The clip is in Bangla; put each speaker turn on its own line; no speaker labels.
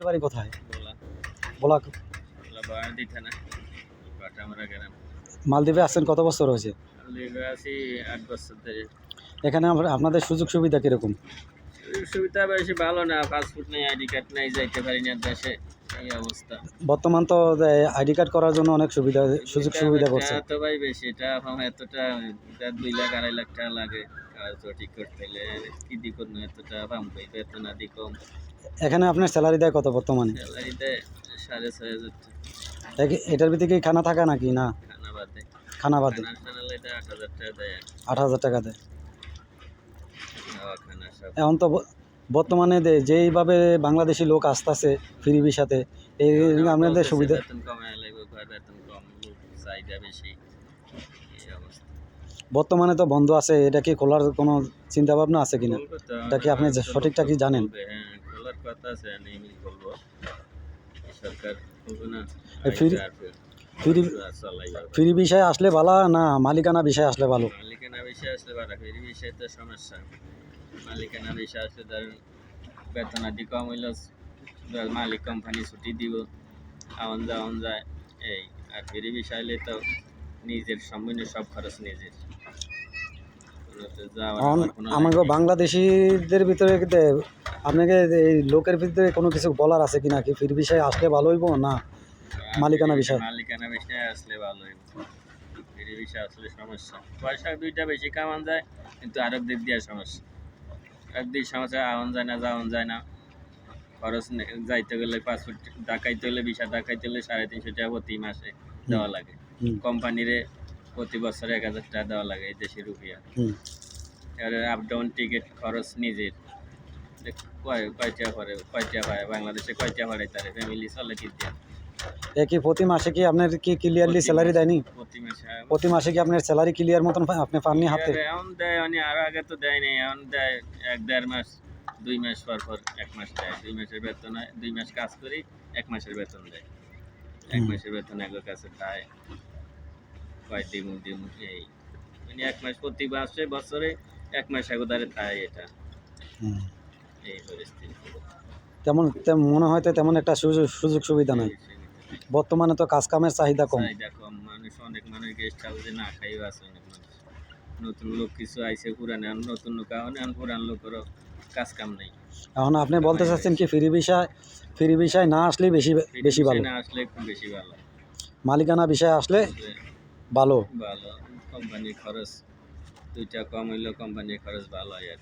বাড়ি কোথায়?
বলা
বলা।
বলা বাড়ি থানা পাটামারা গ্রাম।
মালদ্বীপে আসছেন কত বছর হয়েছে?
লিভে আছি 8 বছর ধরে।
এখানে আপনাদের সুযোগ সুবিধা কীরকম?
সুবিধা বেশি ভালো না, পাসপোর্ট নেই, আইডি কার্ড নেই, যাইতে পারি না দেশে, এই অবস্থা।
বর্তমান তো আইডি কার্ড করার জন্য অনেক সুবিধা সুযোগ সুবিধা করছে।
তো ভাই বেশি, এটা এতটা 2 লাখ 2.5 লাখ টাকা লাগে কাজ ঠিক করতে হলে, কি দি করবো এতটা পাম পাই, বেতন আদি কম।
এখানে আপনার স্যালারি দেয় কত বর্তমানে?
স্যালারি দেয় 6,500
টাকা। এটার ভিতরে কি খানা থাকা নাকি না?
খানা বাদে।
খানা বাদে
খানা লাইতে 8,000 টাকা দেয়।
8,000 টাকা দেয়।
খানা সব
এখন তো বর্তমানে যেইভাবে বাংলাদেশি লোক আসতেছে ফ্রি ভিসাতে, এই আপনাদের সুবিধা।
বেতন কমায় লাগবে, বেতন কম, চাহিদা বেশি, এই অবস্থা।
বর্তমানে তো বন্ধ আছে, এটা কি খোলার কোনো চিন্তা ভাবনা আছে কিনা? এটা কি আপনি সঠিকটা কি জানেন?
হ্যাঁ, খোলার কথা আছে, আমি বলবো সরকার বলবো না।
ফ্রি বিষয় আসলে ভালো না মালিকানা বিষয় আসলে ভালো?
মালিকানা বিষয় আসলে ভালো, ফ্রি বিষয় তো সমস্যা। মালিকানা বিষয় আসলে ধরেন বেতন আদি কম হইল, মালিক কোম্পানি ছুটি দিব, আওয়ান যায় এই। আর ফ্রি বিষয় হলে তো নিজের সম্পূর্ণ সব খরচ নিজের।
আমাকে বাংলাদেশিদের ভিতরে আপনাকে এই লোকের ভিতরে কোনো কিছু বলার আছে কিনা, কি ফ্রি বিষয় আসলে ভালো হইব না মালিকানা বিষয়?
মালিকানা বিষয় আসলে ভালো হইব, ফ্রি বিষয় আসলে সমস্যা। পয়সা দুইটা বেশি কামান যায়, কিন্তু আরেক দিক দিয়ে সমস্যা। একদিক সমস্যা, আওয়ান যায় না, যাওয়ান যায় না, খরচ যাইতে গেলে পাসপোর্ট ডাকাইতে হলে, ভিসা ডাকাইতে হলে 350 টাকা প্রতি মাসে দেওয়া লাগে। কোম্পানিরে প্রতি বছরে 1,000 টাকা দেওয়া লাগে এই দেশি রুপিয়া। এবারে আপ ডাউন টিকিট খরচ নিজের। কয়টা পায় বাংলাদেশে, কয়টা পারে তারে ফ্যামিলি চলে কি দিয়ে?
কি প্রতি মাসে কি আপনার কি ক্লিয়ারলি স্যালারি দেয়নি? প্রতি মাসে কি আপনার স্যালারি ক্লিয়ার মতন আপনি পাননি হাতে?
এখন দেয়, আর আগে তো দেয় নাই, এখন দেয় 1-1.5 মাস, 2 মাস পর 1 মাস দেয়। 2 মাসের বেতন হয়, 2 মাস কাজ করি, 1 মাসের বেতন দেয়। 1 মাসের বেতন এগুলোর কাছে পায়, কয় দিন এই মানে 1 মাস প্রতি মাসে, বছরে 1 মাস এগোদারে থাকে এটা। এই পরিস্থিতি
তেমন মনে হয় তো তেমন একটা সুযোগ সুবিধা নাই বর্তমানে, তো কাজ কামের চাহিদা কম।
মানুষ, অনেক মানুষ গেস্ট হাউসে না খাইও আছে, অনেক মানুষ। নতুন লোক কিছু আইসে, পুরানো নতুন লোক, পুরান লোকেরও কাজ কাম নেই।
এখন আপনি বলতে চাচ্ছেন কি ফ্রি বিষয় না আসলে বেশি ভালো?
না আসলে খুব বেশি ভালো,
মালিকানা বিষয় আসলে ভালো।
কোম্পানির খরচ দুইটা কম হইলেও কোম্পানির খরচ ভালো হয় আর।